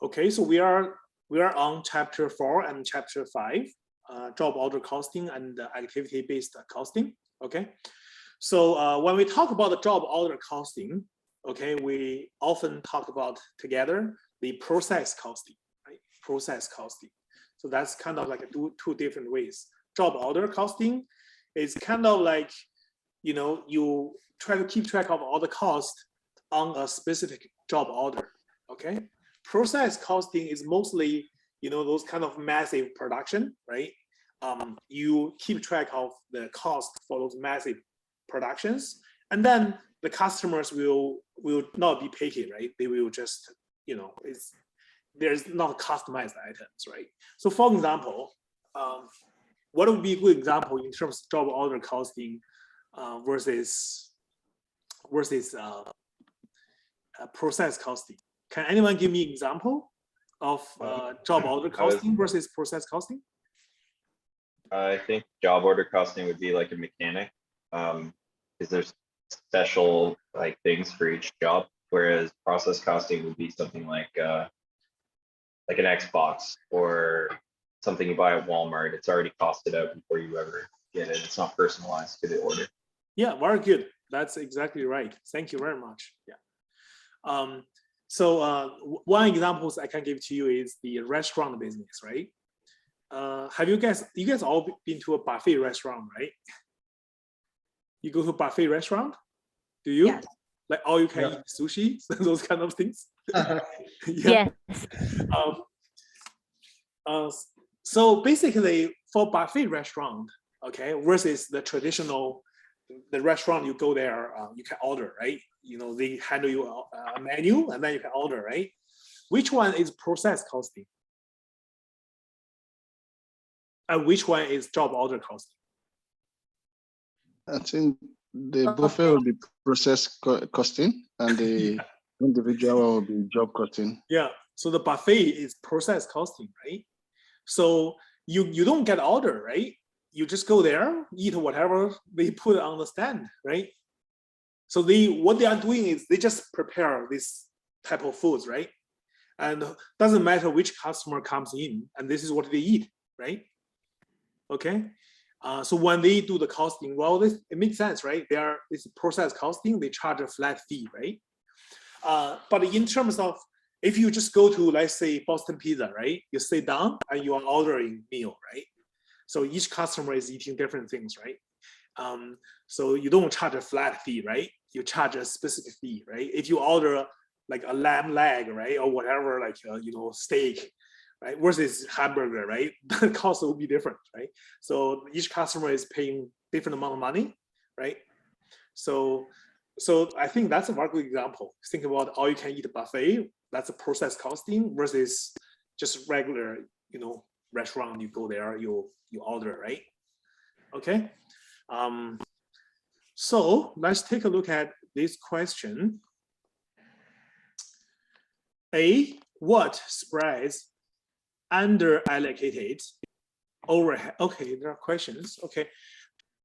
Okay, so we are on chapter 4 and chapter 5, job order costing and activity-based costing. Okay, so when we talk about the job order costing, okay, we often talk about together the process costing, right? Process costing. So that's kind of like two different ways. Job order costing is kind of like, you know, you try to keep track of all the costs on a specific job order. Okay, process costing is mostly, you know, those kind of massive production, right? You keep track of the cost for those massive productions, and then the customers will not be picky, right? They will just, you know, there's not customized items, right? So for example, what would be a good example in terms of job order costing versus process costing? Can anyone give me an example of job order costing versus process costing? I think job order costing would be like a mechanic, because there's special like things for each job, whereas process costing would be something like an Xbox or something you buy at Walmart. It's already costed out before you ever get it. It's not personalized to the order. Yeah, very good. That's exactly right. Thank you very much. Yeah. So one example I can give to you is the restaurant business, right? Have you guys all been to a buffet restaurant, right? You go to a buffet restaurant? Do you? Yes. Like all you can eat sushi, those kind of things? Yes. So basically for buffet restaurant, okay, versus the traditional, the restaurant you go there, you can order, right? You know, they handle you a menu and then you can order, right? Which one is process costing? And which one is job order costing? I think the buffet will be process costing and the individual will be job costing. Yeah, so the buffet is process costing, right? So you don't get order, right? You just go there, eat whatever they put on the stand, right? So what they are doing is they just prepare this type of foods, right? And doesn't matter which customer comes in, and this is what they eat, right? Okay. So when they do the costing, well, it makes sense, right? This process costing, they charge a flat fee, right? But in terms of if you just go to, let's say, Boston Pizza, right? You sit down and you are ordering meal, right? So each customer is eating different things, right? So you don't charge a flat fee, right? You charge a specific fee, right? If you order like a lamb leg, right, or whatever, like you know, steak, right, versus hamburger, right? The cost will be different, right? So each customer is paying different amount of money, right? So I think that's a very good example. Think about all you can eat buffet. That's a process costing versus just regular, you know, restaurant. You go there, you order, right? Okay. So let's take a look at this question. A, what spreads under allocated overhead? Okay, there are questions. Okay.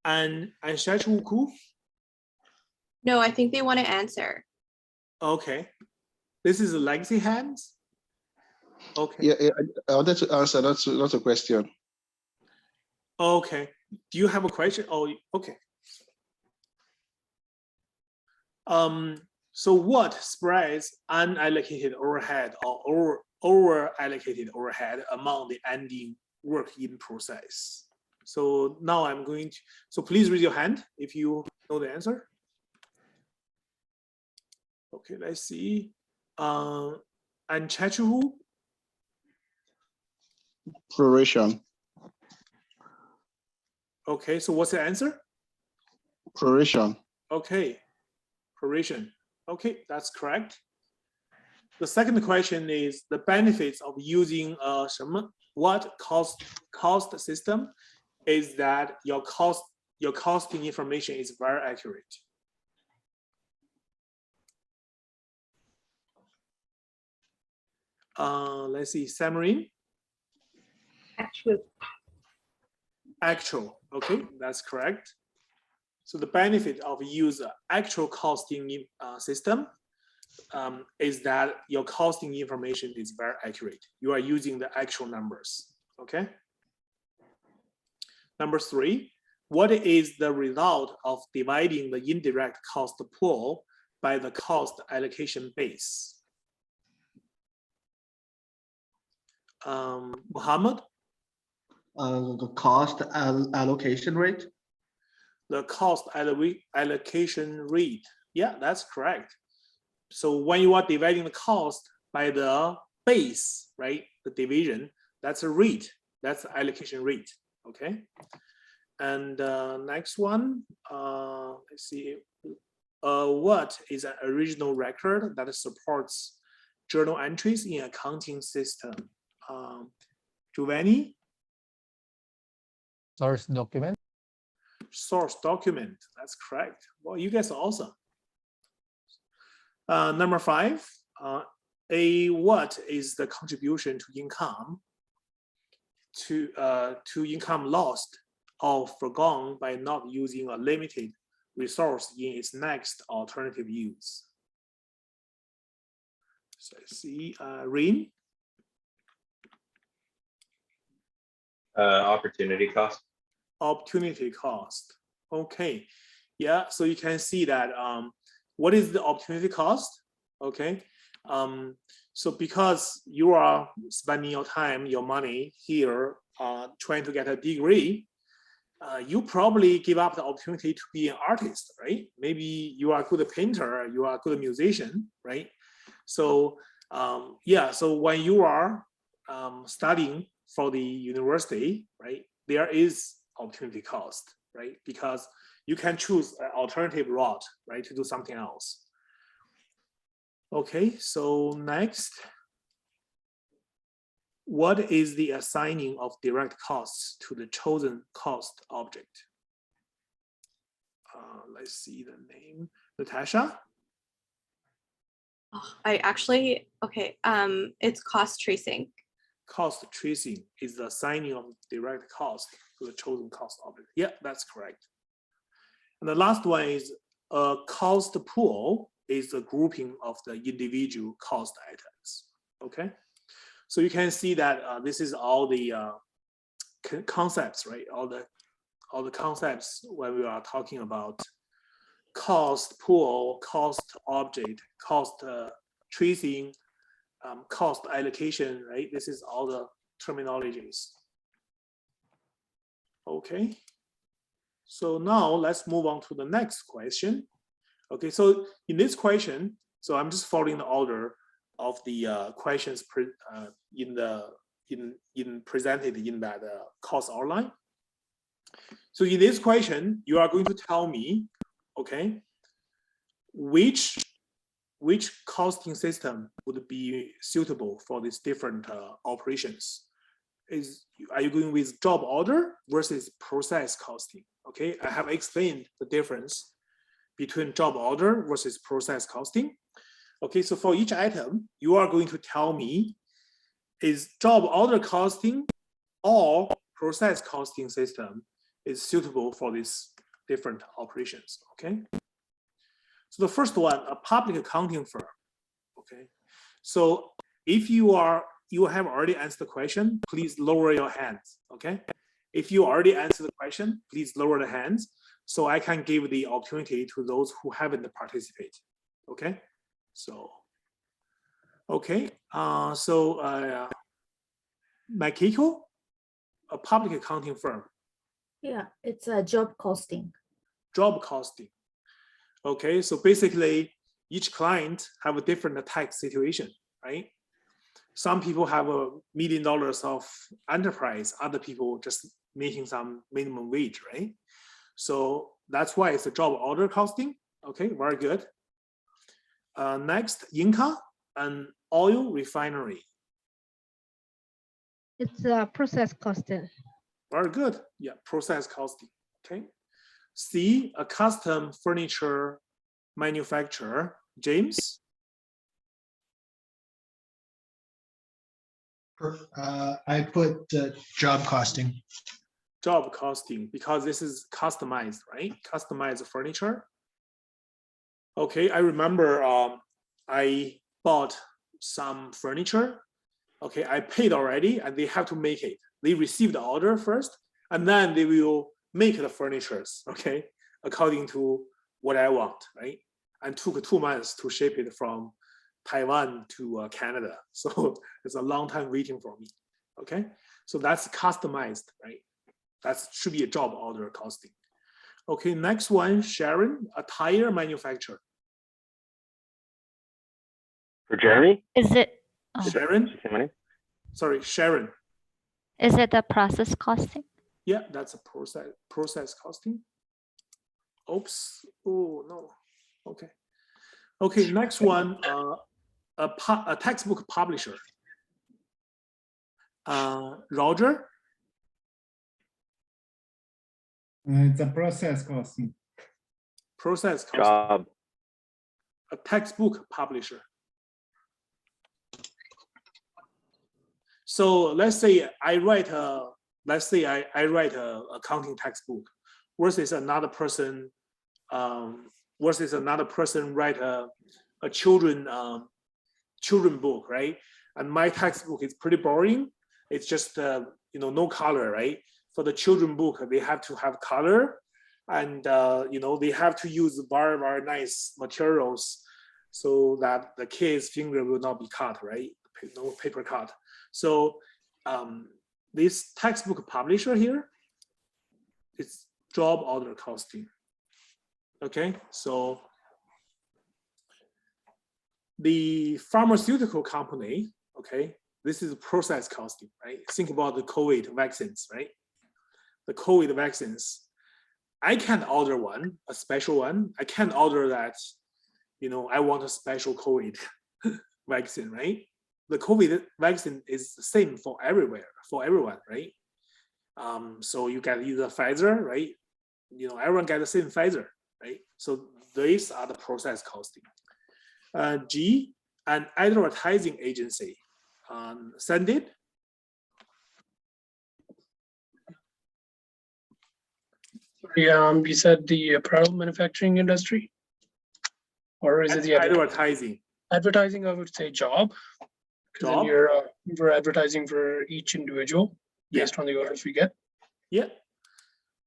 And Shachuku? No, I think they want to answer. Okay. This is a legacy hands? Okay. Yeah, I wanted to answer, not a question. Okay. Do you have a question? Oh, okay. So what spreads unallocated overhead or over allocated overhead among the ending work in process? So now I'm going to, so please raise your hand if you know the answer. Okay, let's see. And Chachu? Proration. Okay, so what's the answer? Proration. Okay, proration. Okay, that's correct. The second question is the benefits of using what cost system is that your costing information is very accurate. Let's see, Samarine. Actual, okay, that's correct. So the benefit of use actual costing system is that your costing information is very accurate. You are using the actual numbers, okay? Number 3, what is the result of dividing the indirect cost pool by the cost allocation base? Muhammad? The cost allocation rate. The cost allocation rate. Yeah, that's correct. So when you are dividing the cost by the base, right? The division, that's a rate. That's the allocation rate. Okay. And next one, let's see. What is an original record that supports journal entries in accounting system? Giovanni? Source document. Source document. That's correct. Well, you guys are awesome. Number 5, what is the contribution to income to income lost or forgone by not using a limited resource in its next alternative use? So see, Rin? Opportunity cost. Opportunity cost. Okay. Yeah, so you can see that what is the opportunity cost? Okay. So because you are spending your time, your money here trying to get a degree, you probably give up the opportunity to be an artist, right? Maybe you are a good painter, you are a good musician, right? So yeah, so when you are studying for the university, right, there is opportunity cost, right? Because you can choose an alternative route, right, to do something else. Okay, so next, what is the assigning of direct costs to the chosen cost object? Let's see the name, Natasha? Oh, I actually, okay, it's cost tracing. Cost tracing is the assigning of direct cost to the chosen cost object. Yeah, that's correct. And the last one is a cost pool is the grouping of the individual cost items. Okay, so you can see that this is all the concepts, right? All the concepts when we are talking about cost pool, cost object, cost tracing, cost allocation, right? This is all the terminologies. Okay. So now let's move on to the next question. Okay, so in this question, so I'm just following the order of the questions presented in that course outline. So in this question, you are going to tell me, okay, which costing system would be suitable for these different operations? Are you going with job order versus process costing? Okay, I have explained the difference between job order versus process costing. Okay, so for each item, you are going to tell me is job order costing or process costing system is suitable for these different operations. Okay, so the first one, a public accounting firm. Okay, so if you have already answered the question, please lower your hands. Okay, if you already answered the question, please lower the hands so I can give the opportunity to those who haven't participated. Okay, so okay, Makiko, a public accounting firm. Yeah, it's a job costing. Job costing. Okay, so basically each client have a different tax situation, right? Some people have $1 million of enterprise, other people just making some minimum wage, right? So that's why it's a job order costing. Okay, very good. Next, Inca, an oil refinery. It's a process costing. Very good. Yeah, process costing. Okay. C, a custom furniture manufacturer. James. I put job costing. Job costing, because this is customized, right? Customized furniture. Okay, I remember I bought some furniture. Okay, I paid already, and they have to make it. They receive the order first, and then they will make the furnitures. Okay, according to what I want, right? And took 2 months to ship it from Taiwan to Canada. So it's a long time waiting for me. Okay, so that's customized, right? That should be a job order costing. Okay, next one, Sharon, a tire manufacturer. For Jeremy? Is it, oh, Sharon, Did you say my name? sorry, Sharon. is it the process costing? Yeah, that's a process costing. Oops. Oh no. Okay. Okay. Next one. A textbook publisher. Roger. It's a process costing. Process costing. Job. A textbook publisher. So let's say I write a. Let's say I write a accounting textbook, versus another person. Versus another person write a children book, right? And my textbook is pretty boring. It's just no color, right? For the children book, they have to have color, and they have to use very nice materials so that the kid's finger will not be cut, right? No paper cut. So this textbook publisher here, it's job order costing. Okay, so the pharmaceutical company, okay, this is process costing, right? Think about the COVID vaccines, right? The COVID vaccines, I can't order one, a special one. I can't order that, I want a special COVID vaccine, right? The COVID vaccine is the same for everywhere, for everyone, right? So you get either Pfizer, right? Everyone get the same Pfizer, right? So these are the process costing. G, an advertising agency. Send it. You said the apparel manufacturing industry, or is it the advertising? Advertising, I would say job. Because then you're advertising for each individual based on the orders we get. Yeah,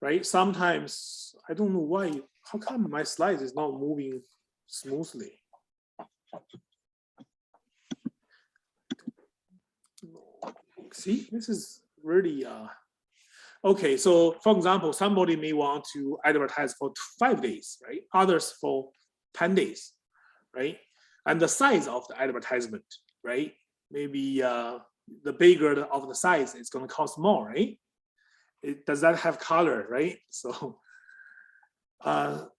right. Sometimes I don't know why. How come my slide is not moving smoothly? See, this is really okay. So for example, somebody may want to advertise for 5 days, right? Others for 10 days, right? And the size of the advertisement, right? Maybe the bigger of the size, it's going to cost more, right? Does that have color, right? So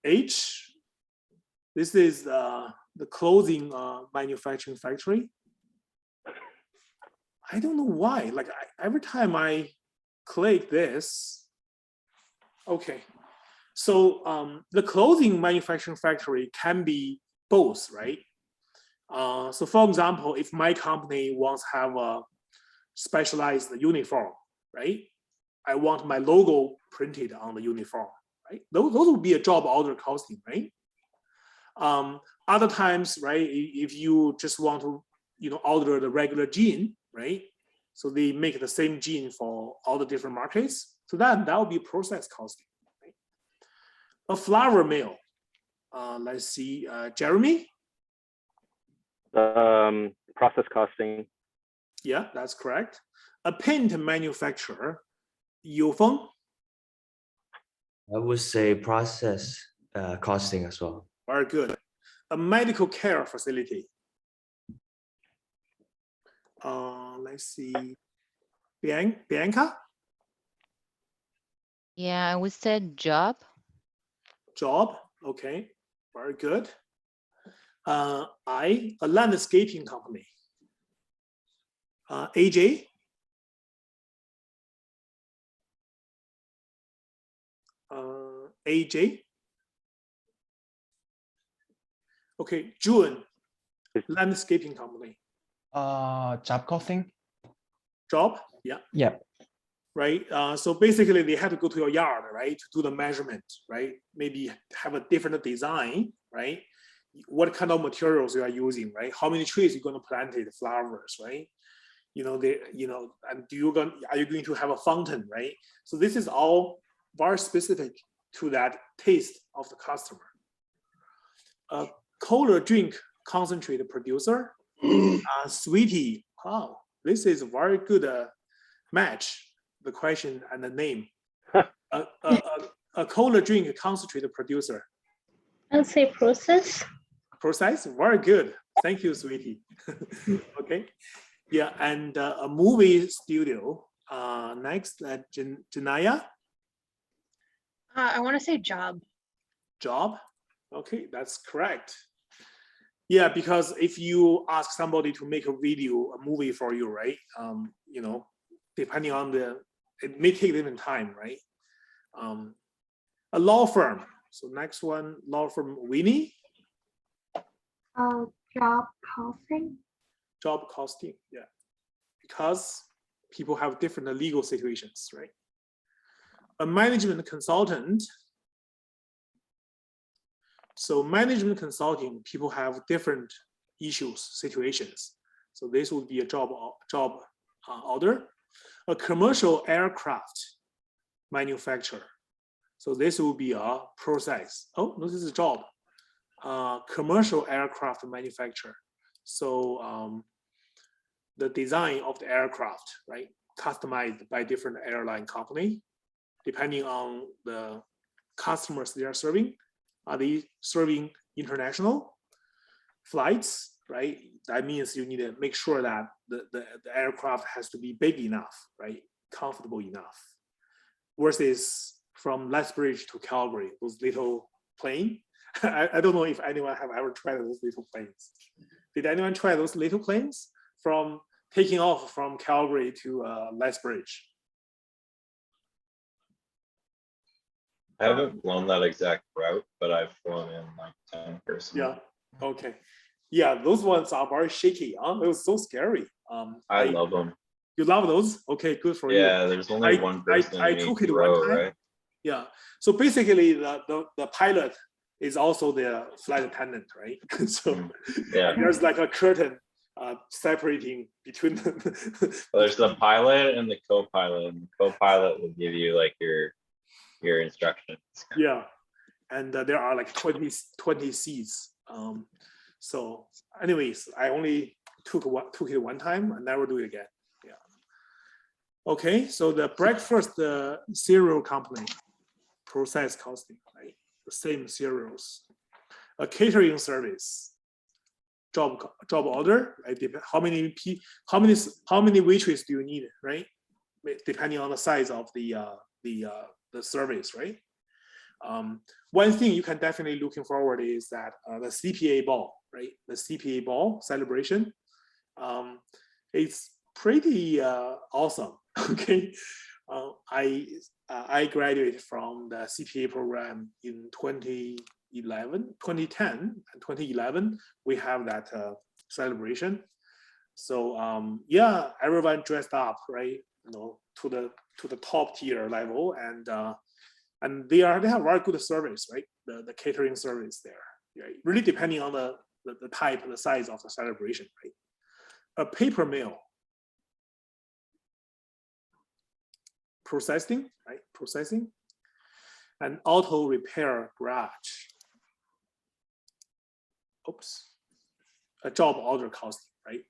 H, this is the clothing manufacturing factory. I don't know why. Like every time I click this, okay. So the clothing manufacturing factory can be both, right? So for example, if my company wants to have a specialized uniform, right? I want my logo printed on the uniform, right? Those would be a job order costing, right? Other times, right? If you just want to, order the regular jean, right? So they make the same jean for all the different markets. So that would be process costing, right? A flour mill. Let's see, Jeremy. Process costing. Yeah, that's correct. A paint manufacturer, Yufeng. I would say process costing as well. Very good. A medical care facility. Let's see, Bianca. Yeah, I would say job. Job, okay, very good. A landscaping company. AJ. AJ. Okay, June, landscaping company. Job costing. Job, yeah. Yeah. Right. So basically, they have to go to your yard, right, to do the measurement, right? Maybe have a different design, right? what kind of materials you are using, right? How many trees you're going to plant it, flowers, right? You know, and are you going to have a fountain, right? So this is all very specific to that taste of the customer. A cola drink concentrate producer, Sweetie. Wow, this is a very good match, the question and the name. A cola drink concentrate producer. I'll say process. Process, very good. Thank you, Sweetie. Okay. Yeah, and a movie studio. Next, Janaya. I want to say job. Job. Okay, that's correct. Yeah, because if you ask somebody to make a movie for you, right? You know, depending on it may take different time, right? A law firm. So next one, law firm, Winnie. Job costing. Job costing, yeah. Because people have different legal situations, right? A management consultant. So management consulting, people have different issues, situations. So this would be a job order. A commercial aircraft manufacturer. So this will be a process. Oh, no, this is a job. Commercial aircraft manufacturer. So the design of the aircraft, right? Customized by different airline company, depending on the customers they are serving. Are they serving international flights, right? That means you need to make sure that the aircraft has to be big enough, right? Comfortable enough. Versus from Lethbridge to Calgary, those little plane. I don't know if anyone have ever tried those little planes. Did anyone try those little planes from taking off from Calgary to Lethbridge? I haven't flown that exact route, but I've flown in like 10 personally. Yeah. Okay. Yeah, those ones are very shaky. It was so scary. I love them. You love those? Okay, good for you. Yeah, there's only one person I in took each it row, one time. right? Yeah. So basically, the pilot is also the flight attendant, right? So yeah, there's like a curtain separating between them. Well, there's the pilot and the co-pilot, and the co-pilot will give you like your instructions. Yeah, and there are like 20 seats. So anyways, I only took it one time and never do it again. Yeah. Okay, so the breakfast cereal company, process costing, right? The same cereals. A catering service, job order, right? How many waitresses do you need, right? Depending on the size of the service, right? One thing you can definitely looking forward is that the CPA ball, right? The CPA ball celebration, it's pretty awesome. Okay, I graduated from the CPA program in 2010 and 2011. We have that celebration. So yeah, everyone dressed up, right? You know, to the top tier level, and they have very good service, right? The catering service there, right? Really depending on the type and the size of the celebration, right? A paper mill, processing, right? Processing, an auto repair garage. Oops, a job order costing, right?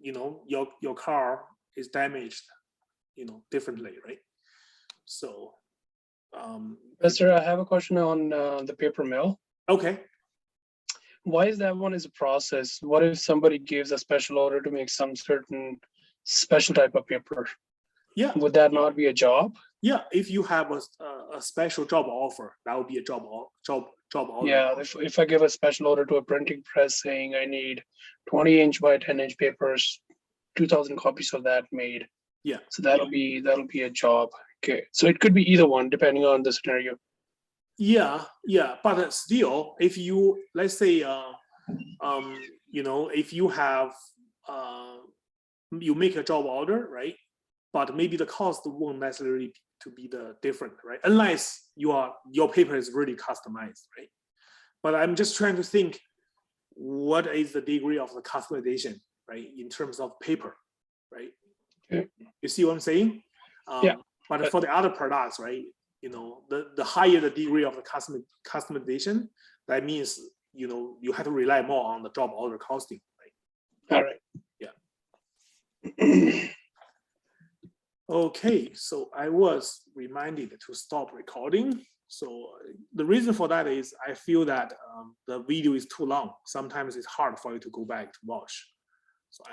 Your car is damaged, differently, right? So. Mister, I have a question on the paper mill. Okay. Why is that one is a process? What if somebody gives a special order to make some certain special type of paper? Yeah. Would that not be a job? Yeah, if you have a special job offer, that would be a job order. Yeah, if I give a special order to a printing press saying I need 20-inch by 10-inch papers, 2,000 copies of that made. Yeah. So that'll be a job. Okay, so it could be either one depending on the scenario. Yeah, but still, if you, let's say, if you have, you make a job order, right? But maybe the cost won't necessarily to be the different, right? Unless your paper is really customized, right? But I'm just trying to think, what is the degree of the customization, right? In terms of paper, right? Okay. You see what I'm saying? Yeah. But for the other products, right? You know, the higher the degree of the customization, that means, you know, you have to rely more on the job order costing, right? All right. Yeah. Okay, so I was reminded to stop recording. So the reason for that is I feel that the video is too long. Sometimes it's hard for you to go back to watch.